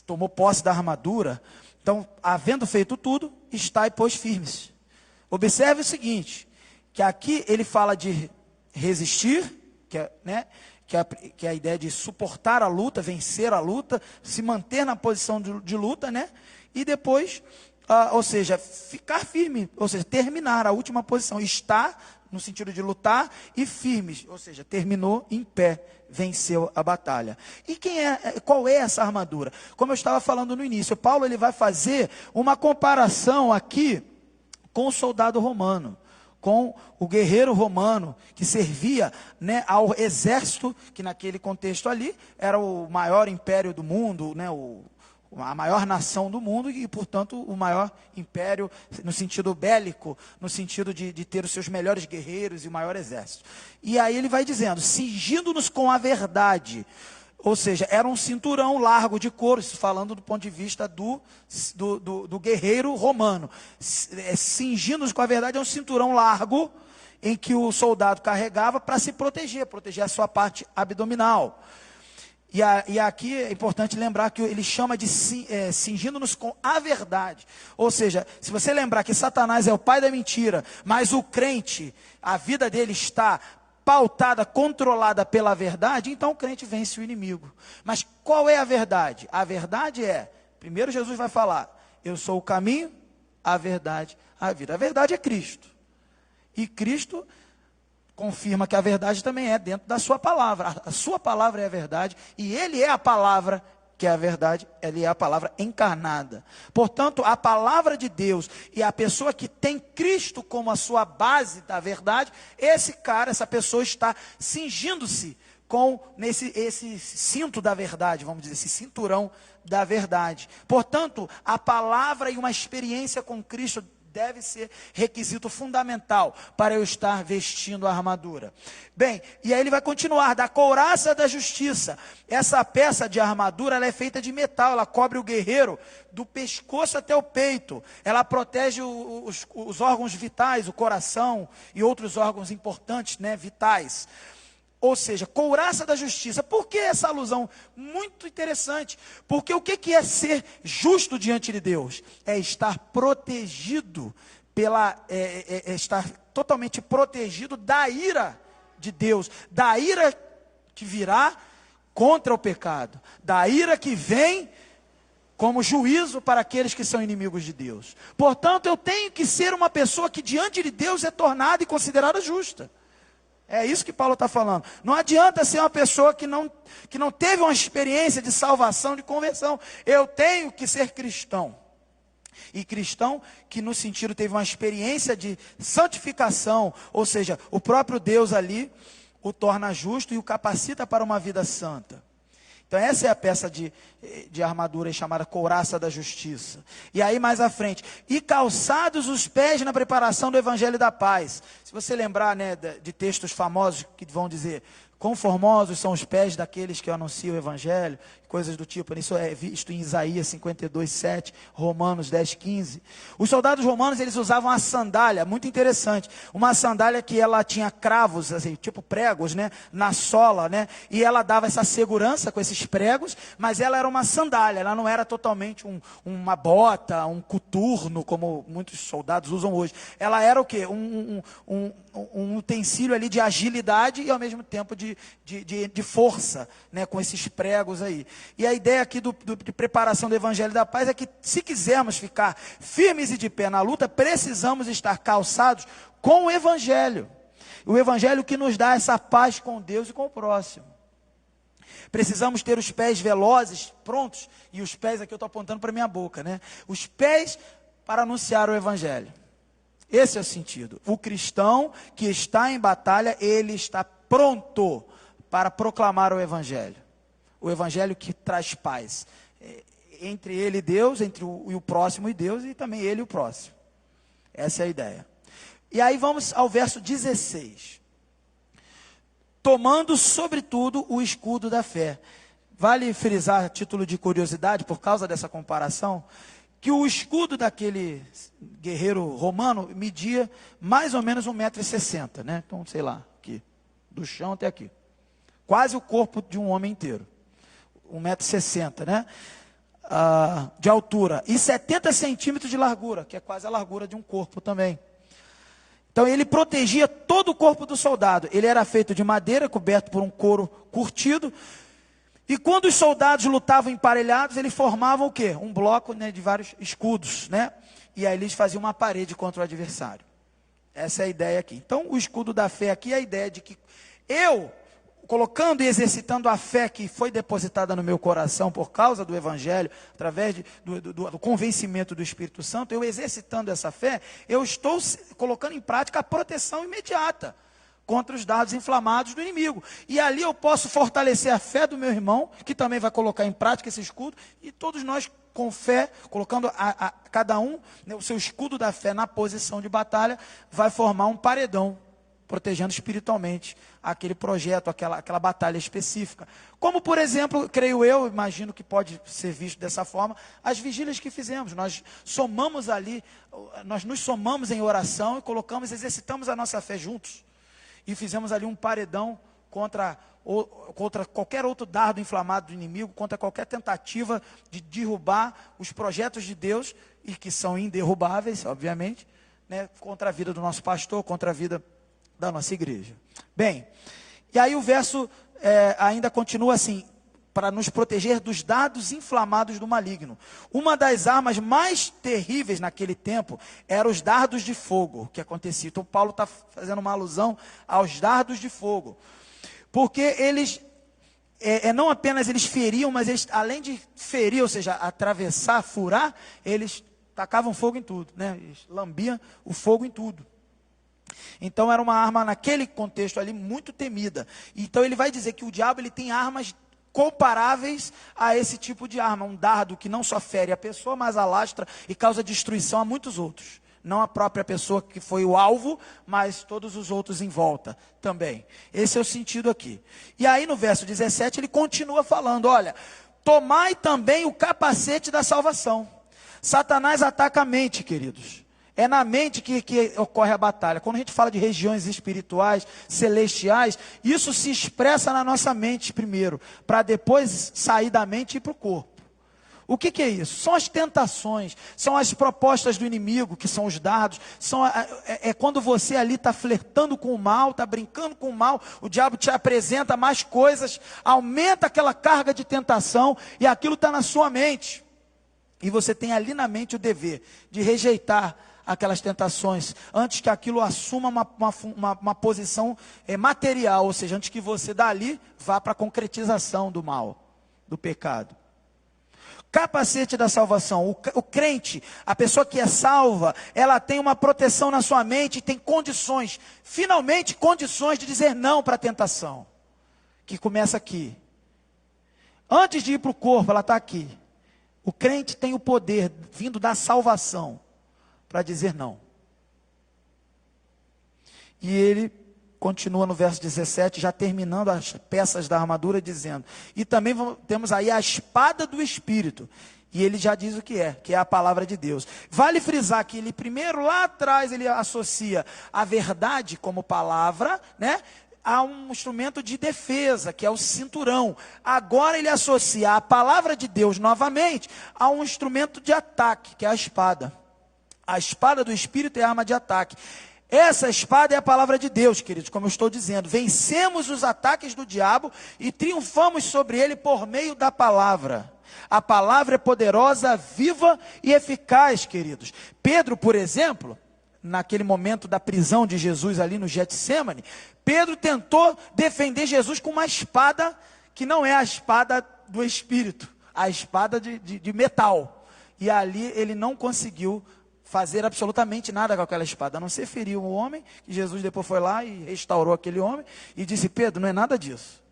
tomou posse da armadura, então, havendo feito tudo, estai, pois, firmes. Observe o seguinte, que aqui ele fala de resistir, que é a ideia de suportar a luta, vencer a luta, se manter na posição de luta, né? E depois, ou seja, ficar firme, ou seja, terminar a última posição, estar no sentido de lutar e firmes, ou seja, terminou em pé, venceu a batalha. E qual é essa armadura? Como eu estava falando no início, Paulo ele vai fazer uma comparação aqui com o soldado romano, com o guerreiro romano, que servia, né, ao exército, que naquele contexto ali, era o maior império do mundo, né, a maior nação do mundo e, portanto, o maior império no sentido bélico, no sentido de ter os seus melhores guerreiros e o maior exército. E aí ele vai dizendo, cingindo-nos com a verdade, ou seja, era um cinturão largo de couro, isso falando do ponto de vista do guerreiro romano. Cingindo-nos com a verdade é um cinturão largo em que o soldado carregava para se proteger a sua parte abdominal. E aqui é importante lembrar que ele chama de cingindo-nos com a verdade. Ou seja, se você lembrar que Satanás é o pai da mentira, mas o crente, a vida dele está pautada, controlada pela verdade, então o crente vence o inimigo. Mas qual é a verdade? A verdade primeiro Jesus vai falar, eu sou o caminho, a verdade, a vida. A verdade é Cristo. E Cristo confirma que a verdade também é dentro da sua palavra. A sua palavra é a verdade e ele é a palavra que é a verdade, ele é a palavra encarnada. Portanto, a palavra de Deus e a pessoa que tem Cristo como a sua base da verdade, essa pessoa está cingindo-se com esse cinto da verdade, vamos dizer, esse cinturão da verdade. Portanto, a palavra e uma experiência com Cristo deve ser requisito fundamental para eu estar vestindo a armadura. Bem, e aí ele vai continuar, da couraça da justiça. Essa peça de armadura, ela é feita de metal, ela cobre o guerreiro do pescoço até o peito. Ela protege os órgãos vitais, o coração e outros órgãos importantes, né, vitais. Ou seja, couraça da justiça. Por que essa alusão? Muito interessante. Porque o que é ser justo diante de Deus? É estar protegido estar totalmente protegido da ira de Deus, da ira que virá contra o pecado, da ira que vem como juízo para aqueles que são inimigos de Deus. Portanto, eu tenho que ser uma pessoa que diante de Deus é tornada e considerada justa. É isso que Paulo está falando. Não adianta ser uma pessoa que não teve uma experiência de salvação, de conversão. Eu tenho que ser cristão. E cristão que no sentido teve uma experiência de santificação, ou seja, o próprio Deus ali o torna justo e o capacita para uma vida santa. Então essa é a peça de armadura chamada couraça da justiça. E aí mais à frente, e calçados os pés na preparação do evangelho da paz. Se você lembrar, né, de textos famosos que vão dizer, quão formosos são os pés daqueles que anunciam o evangelho, coisas do tipo, isso é visto em Isaías 52, 7, Romanos 10, 15. Os soldados romanos, eles usavam a sandália, muito interessante, uma sandália que ela tinha cravos, assim, tipo pregos, né, na sola, né, e ela dava essa segurança com esses pregos, mas ela era uma sandália, ela não era totalmente uma bota, um coturno, como muitos soldados usam hoje. Ela era o quê? Um utensílio ali de agilidade e ao mesmo tempo de força, né, com esses pregos aí. E a ideia aqui de preparação do evangelho da paz é que se quisermos ficar firmes e de pé na luta, precisamos estar calçados com o evangelho que nos dá essa paz com Deus e com o próximo. Precisamos ter os pés velozes, prontos, e os pés aqui eu estou apontando para a minha boca, né? Os pés para anunciar o evangelho. Esse é o sentido. O cristão que está em batalha, ele está pronto para proclamar o evangelho. O evangelho que traz paz. Entre ele e Deus, entre o próximo e Deus, e também ele e o próximo. Essa é a ideia. E aí vamos ao verso 16. Tomando sobretudo o escudo da fé. Vale frisar, a título de curiosidade, por causa dessa comparação, que o escudo daquele guerreiro romano media mais ou menos 1,60 m, né? Então, sei lá, aqui, do chão até aqui. Quase o corpo de um homem inteiro. 1,60 m, né? De altura. E 70 centímetros de largura, que é quase a largura de um corpo também. Então ele protegia todo o corpo do soldado. Ele era feito de madeira, coberto por um couro curtido. E quando os soldados lutavam emparelhados, eles formavam o quê? Um bloco, né, de vários escudos, né? E aí eles faziam uma parede contra o adversário. Essa é a ideia aqui. Então o escudo da fé aqui é a ideia de que eu, colocando e exercitando a fé que foi depositada no meu coração por causa do Evangelho, através do convencimento do Espírito Santo, eu exercitando essa fé, eu estou colocando em prática a proteção imediata contra os dardos inflamados do inimigo. E ali eu posso fortalecer a fé do meu irmão, que também vai colocar em prática esse escudo, e todos nós com fé, colocando cada um, né, o seu escudo da fé na posição de batalha, vai formar um paredão, protegendo espiritualmente aquele projeto, aquela batalha específica. Como, por exemplo, creio eu, imagino que pode ser visto dessa forma, as vigílias que fizemos. Nós somamos ali, nós nos somamos em oração e colocamos, exercitamos a nossa fé juntos. E fizemos ali um paredão contra qualquer outro dardo inflamado do inimigo, contra qualquer tentativa de derrubar os projetos de Deus, e que são inderrubáveis, obviamente, né, contra a vida do nosso pastor, contra a vida da nossa igreja. Bem, e aí o verso ainda continua assim: para nos proteger dos dardos inflamados do maligno. Uma das armas mais terríveis naquele tempo eram os dardos de fogo que acontecia. Então Paulo está fazendo uma alusão aos dardos de fogo, porque eles, não apenas eles feriam, mas eles, além de ferir, ou seja, atravessar, furar, eles tacavam fogo em tudo, né? Eles lambiam o fogo em tudo. Então era uma arma naquele contexto ali muito temida. Então ele vai dizer que o diabo ele tem armas comparáveis a esse tipo de arma, um dardo que não só fere a pessoa, mas alastra e causa destruição a muitos outros. Não a própria pessoa que foi o alvo, mas todos os outros em volta também. Esse é o sentido aqui. E aí no verso 17 ele continua falando, olha, tomai também o capacete da salvação. Satanás ataca a mente, queridos. É na mente que ocorre a batalha. Quando a gente fala de regiões espirituais, celestiais, isso se expressa na nossa mente primeiro, para depois sair da mente e ir para o corpo. O que é isso? São as tentações, são as propostas do inimigo, que são os dardos, é quando você ali está flertando com o mal, está brincando com o mal, o diabo te apresenta mais coisas, aumenta aquela carga de tentação, e aquilo está na sua mente. E você tem ali na mente o dever de rejeitar aquelas tentações, antes que aquilo assuma uma posição material, ou seja, antes que você dali vá para a concretização do mal, do pecado. Capacete da salvação, o crente, a pessoa que é salva, ela tem uma proteção na sua mente, tem condições, finalmente condições de dizer não para a tentação, que começa aqui. Antes de ir para o corpo, ela está aqui. O crente tem o poder, vindo da salvação, para dizer não. E ele continua no verso 17, já terminando as peças da armadura, dizendo, e também temos aí a espada do Espírito, e ele já diz o que é a palavra de Deus. Vale frisar que ele primeiro, lá atrás, ele associa a verdade como palavra, né, a um instrumento de defesa, que é o cinturão. Agora ele associa a palavra de Deus novamente a um instrumento de ataque, que é a espada. A espada do Espírito é a arma de ataque. Essa espada é a palavra de Deus, queridos, como eu estou dizendo. Vencemos os ataques do diabo e triunfamos sobre ele por meio da palavra. A palavra é poderosa, viva e eficaz, queridos. Pedro, por exemplo, naquele momento da prisão de Jesus ali no Getsemane, Pedro tentou defender Jesus com uma espada que não é a espada do Espírito, a espada de metal. E ali ele não conseguiu fazer absolutamente nada com aquela espada, a não ser ferir um homem, que Jesus depois foi lá e restaurou aquele homem, e disse, Pedro, não é nada disso.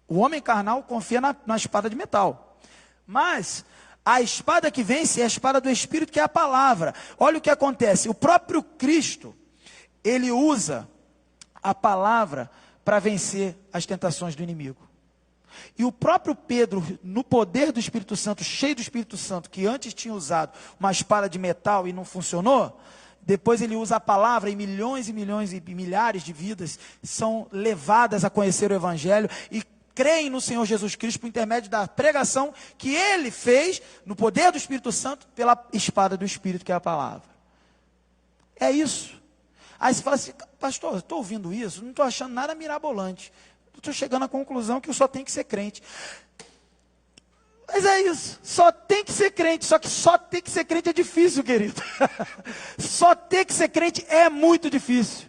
O homem carnal confia na espada de metal. Mas a espada que vence é a espada do Espírito, que é a palavra. Olha o que acontece, o próprio Cristo, ele usa a palavra para vencer as tentações do inimigo. E o próprio Pedro, no poder do Espírito Santo, cheio do Espírito Santo, que antes tinha usado uma espada de metal e não funcionou, depois ele usa a palavra e milhões e milhares de vidas são levadas a conhecer o Evangelho e creem no Senhor Jesus Cristo por intermédio da pregação que ele fez no poder do Espírito Santo pela espada do Espírito, que é a palavra. É isso. Aí você fala assim, pastor, estou ouvindo isso, não estou achando nada mirabolante. Estou chegando à conclusão que eu só tenho que ser crente. Mas é isso, só tem que ser crente. Só que só ter que ser crente é difícil, querido. Só ter que ser crente é muito difícil.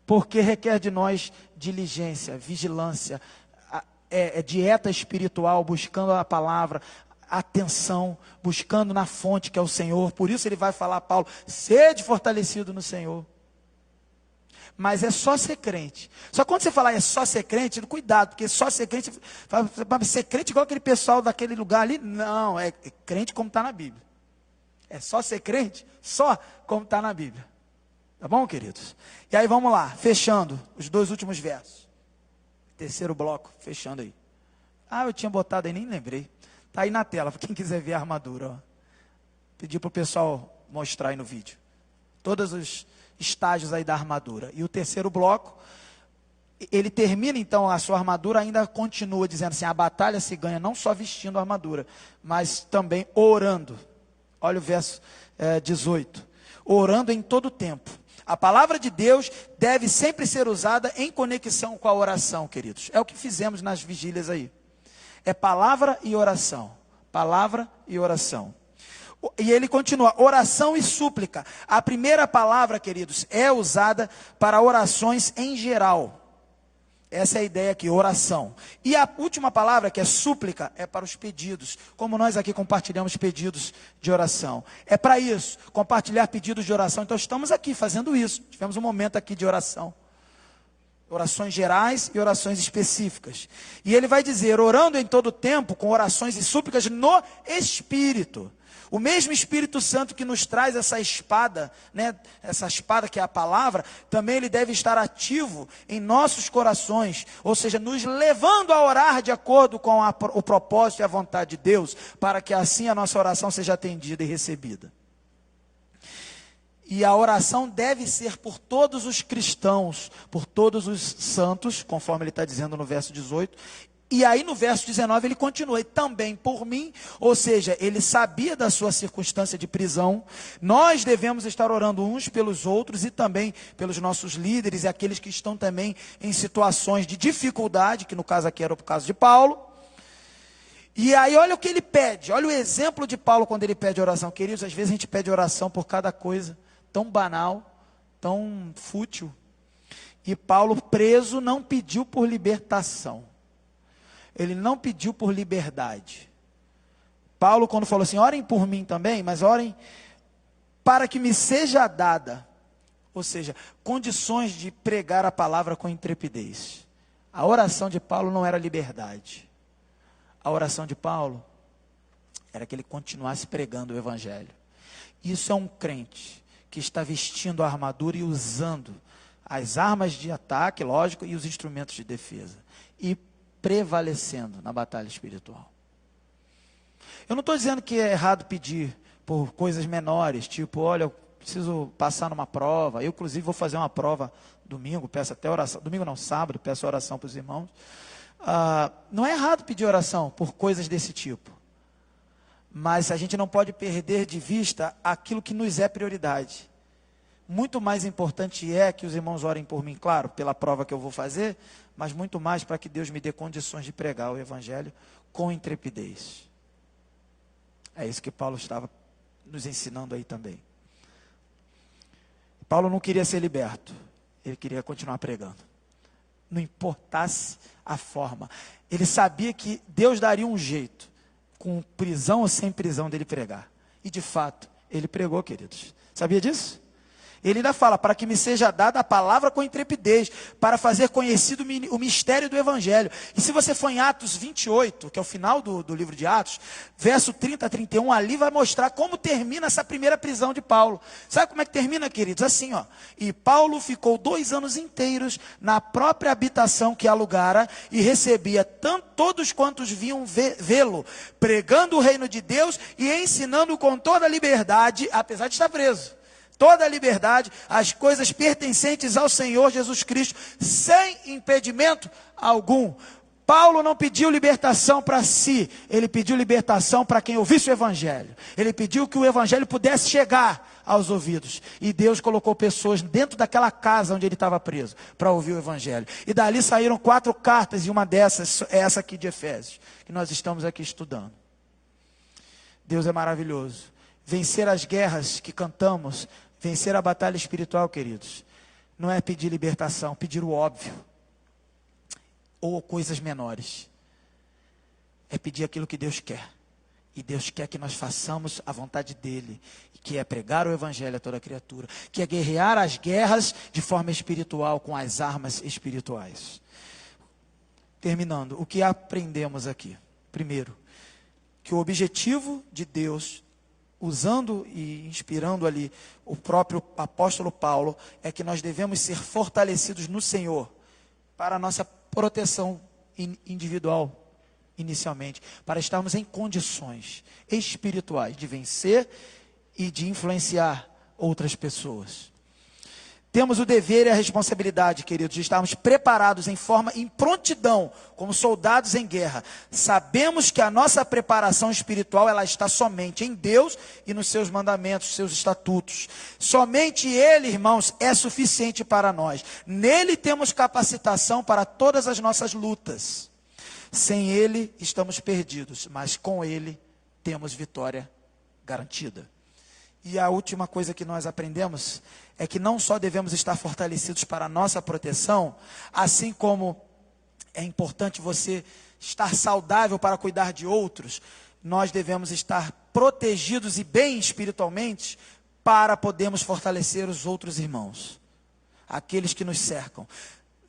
Porque requer de nós diligência, vigilância, dieta espiritual, buscando a palavra, atenção, buscando na fonte que é o Senhor. Por isso ele vai falar a Paulo, sede fortalecido no Senhor. Mas é só ser crente. Só quando você falar é só ser crente, cuidado, porque só ser crente, ser crente igual aquele pessoal daquele lugar ali, não, é crente como está na Bíblia. É só ser crente, só como está na Bíblia. Tá bom, queridos? E aí vamos lá, fechando os 2 últimos versos. Terceiro bloco, fechando aí. Eu tinha botado aí, nem lembrei. Está aí na tela, para quem quiser ver a armadura. Ó. Pedi para o pessoal mostrar aí no vídeo. Todos os estágios aí da armadura. E o terceiro bloco, ele termina então a sua armadura, ainda continua dizendo assim, a batalha se ganha não só vestindo a armadura, mas também orando. Olha o verso 18. Orando em todo tempo. A palavra de Deus deve sempre ser usada em conexão com a oração, queridos. É o que fizemos nas vigílias aí. É palavra e oração. Palavra e oração. E ele continua, oração e súplica. A primeira palavra, queridos, é usada para orações em geral. Essa é a ideia aqui, oração. E a última palavra, que é súplica, é para os pedidos. Como nós aqui compartilhamos pedidos de oração. É para isso, compartilhar pedidos de oração. Então estamos aqui fazendo isso. Tivemos um momento aqui de oração. Orações gerais e orações específicas. E ele vai dizer, orando em todo tempo, com orações e súplicas no Espírito. O mesmo Espírito Santo que nos traz essa espada, né, essa espada que é a palavra, também ele deve estar ativo em nossos corações, ou seja, nos levando a orar de acordo com o propósito e a vontade de Deus, para que assim a nossa oração seja atendida e recebida. E a oração deve ser por todos os cristãos, por todos os santos, conforme ele está dizendo no verso 18, e aí no verso 19 ele continua, e também por mim, ou seja, ele sabia da sua circunstância de prisão, nós devemos estar orando uns pelos outros e também pelos nossos líderes e aqueles que estão também em situações de dificuldade, que no caso aqui era o caso de Paulo. E aí olha o que ele pede, olha o exemplo de Paulo quando ele pede oração. Queridos, às vezes a gente pede oração por cada coisa tão banal, tão fútil. E Paulo preso não pediu por libertação. Ele não pediu por liberdade. Paulo, quando falou assim, orem por mim também, mas orem para que me seja dada, ou seja, condições de pregar a palavra com intrepidez. A oração de Paulo não era liberdade. A oração de Paulo era que ele continuasse pregando o Evangelho. Isso é um crente que está vestindo a armadura e usando as armas de ataque, lógico, e os instrumentos de defesa. E prevalecendo na batalha espiritual. Eu não estou dizendo que é errado pedir por coisas menores, tipo, olha, eu preciso passar numa prova, eu inclusive vou fazer uma prova domingo, peço até oração, domingo não, sábado, peço oração para os irmãos. Não é errado pedir oração por coisas desse tipo, mas a gente não pode perder de vista aquilo que nos é prioridade. Muito mais importante é que os irmãos orem por mim, claro, pela prova que eu vou fazer, mas muito mais para que Deus me dê condições de pregar o Evangelho com intrepidez. É isso que Paulo estava nos ensinando aí também. Paulo não queria ser liberto, ele queria continuar pregando. Não importasse a forma. Ele sabia que Deus daria um jeito, com prisão ou sem prisão, dele pregar. E de fato, ele pregou, queridos. Sabia disso? Ele ainda fala, para que me seja dada a palavra com intrepidez, para fazer conhecido o mistério do Evangelho. E se você for em Atos 28, que é o final do livro de Atos, verso 30 a 31, ali vai mostrar como termina essa primeira prisão de Paulo. Sabe como é que termina, queridos? Assim, ó. E Paulo ficou 2 anos inteiros na própria habitação que alugara e recebia todos quantos vinham vê-lo, pregando o reino de Deus e ensinando com toda a liberdade, apesar de estar preso. Toda a liberdade, as coisas pertencentes ao Senhor Jesus Cristo, sem impedimento algum. Paulo não pediu libertação para si, ele pediu libertação para quem ouvisse o Evangelho. Ele pediu que o Evangelho pudesse chegar aos ouvidos. E Deus colocou pessoas dentro daquela casa onde ele estava preso, para ouvir o Evangelho. E dali saíram 4 cartas, e uma dessas é essa aqui de Efésios, que nós estamos aqui estudando. Deus é maravilhoso. Vencer as guerras que cantamos, vencer a batalha espiritual, queridos, não é pedir libertação, pedir o óbvio, ou coisas menores. É pedir aquilo que Deus quer. E Deus quer que nós façamos a vontade dEle, que é pregar o Evangelho a toda criatura, que é guerrear as guerras de forma espiritual, com as armas espirituais. Terminando, o que aprendemos aqui? Primeiro, que o objetivo de Deus, usando e inspirando ali o próprio apóstolo Paulo, é que nós devemos ser fortalecidos no Senhor, para a nossa proteção individual, inicialmente, para estarmos em condições espirituais de vencer e de influenciar outras pessoas. Temos o dever e a responsabilidade, queridos, de estarmos preparados em prontidão, como soldados em guerra. Sabemos que a nossa preparação espiritual, ela está somente em Deus e nos seus mandamentos, seus estatutos. Somente Ele, irmãos, é suficiente para nós. Nele temos capacitação para todas as nossas lutas. Sem Ele, estamos perdidos, mas com Ele, temos vitória garantida. E a última coisa que nós aprendemos é que não só devemos estar fortalecidos para a nossa proteção, assim como é importante você estar saudável para cuidar de outros, nós devemos estar protegidos e bem espiritualmente para podermos fortalecer os outros irmãos, aqueles que nos cercam.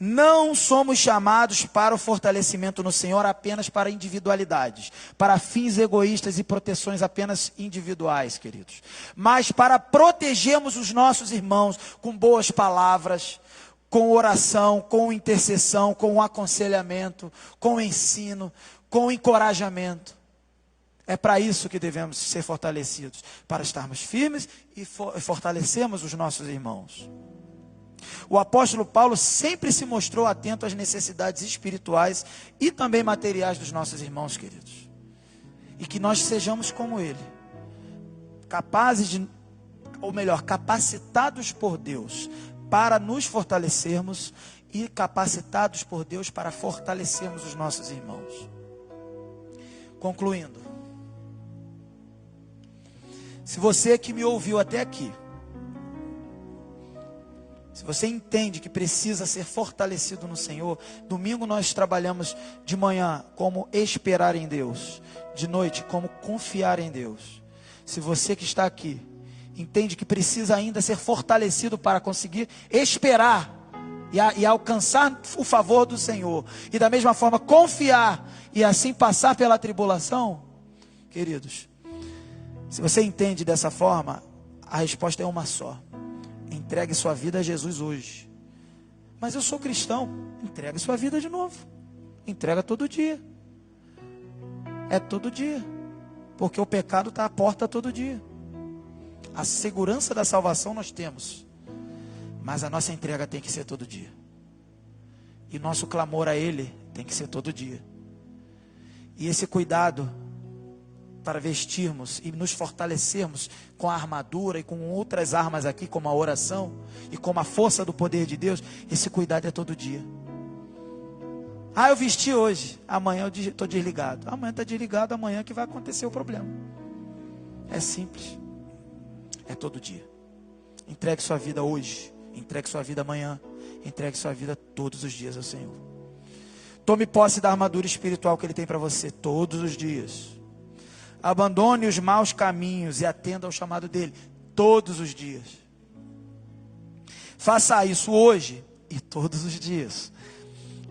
Não somos chamados para o fortalecimento no Senhor apenas para individualidades, para fins egoístas e proteções apenas individuais, queridos. Mas para protegermos os nossos irmãos com boas palavras, com oração, com intercessão, com aconselhamento, com ensino, com encorajamento. É para isso que devemos ser fortalecidos, para estarmos firmes e fortalecermos os nossos irmãos. O apóstolo Paulo sempre se mostrou atento às necessidades espirituais e também materiais dos nossos irmãos, queridos. E que nós sejamos como ele, capacitados por Deus para nos fortalecermos e capacitados por Deus para fortalecermos os nossos irmãos. Concluindo, se você que me ouviu até aqui, se você entende que precisa ser fortalecido no Senhor, domingo nós trabalhamos de manhã como esperar em Deus, de noite como confiar em Deus. Se você que está aqui entende que precisa ainda ser fortalecido para conseguir esperar e alcançar o favor do Senhor, e da mesma forma confiar e assim passar pela tribulação, queridos, se você entende dessa forma, a resposta é uma só: entregue sua vida a Jesus hoje. Mas eu sou cristão. Entregue sua vida de novo. Entrega todo dia. É todo dia. Porque o pecado está à porta todo dia. A segurança da salvação nós temos. Mas a nossa entrega tem que ser todo dia. E nosso clamor a Ele tem que ser todo dia. E esse cuidado para vestirmos e nos fortalecermos com a armadura e com outras armas aqui, como a oração e como a força do poder de Deus, esse cuidado é todo dia. Eu vesti hoje, amanhã eu estou desligado. Amanhã está desligado, amanhã que vai acontecer o problema. É simples. É todo dia. Entregue sua vida hoje, entregue sua vida amanhã, entregue sua vida todos os dias ao Senhor. Tome posse da armadura espiritual que Ele tem para você todos os dias. Abandone os maus caminhos e atenda ao chamado dele todos os dias. Faça isso hoje e todos os dias.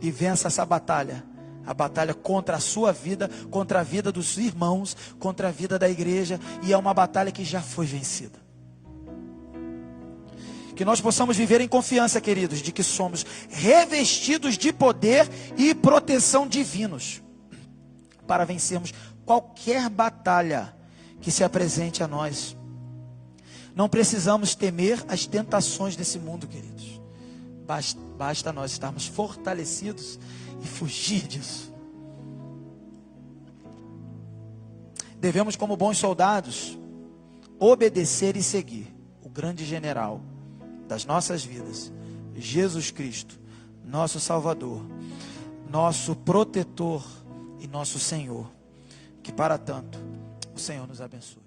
E vença essa batalha. A batalha contra a sua vida, contra a vida dos irmãos, contra a vida da igreja. E é uma batalha que já foi vencida. Que nós possamos viver em confiança, queridos, de que somos revestidos de poder e proteção divinos, para vencermos qualquer batalha que se apresente a nós. Não precisamos temer as tentações desse mundo, queridos. Basta nós estarmos fortalecidos e fugir disso. Devemos, como bons soldados, obedecer e seguir o grande general das nossas vidas, Jesus Cristo, nosso Salvador, nosso protetor e nosso Senhor. Que para tanto o Senhor nos abençoe.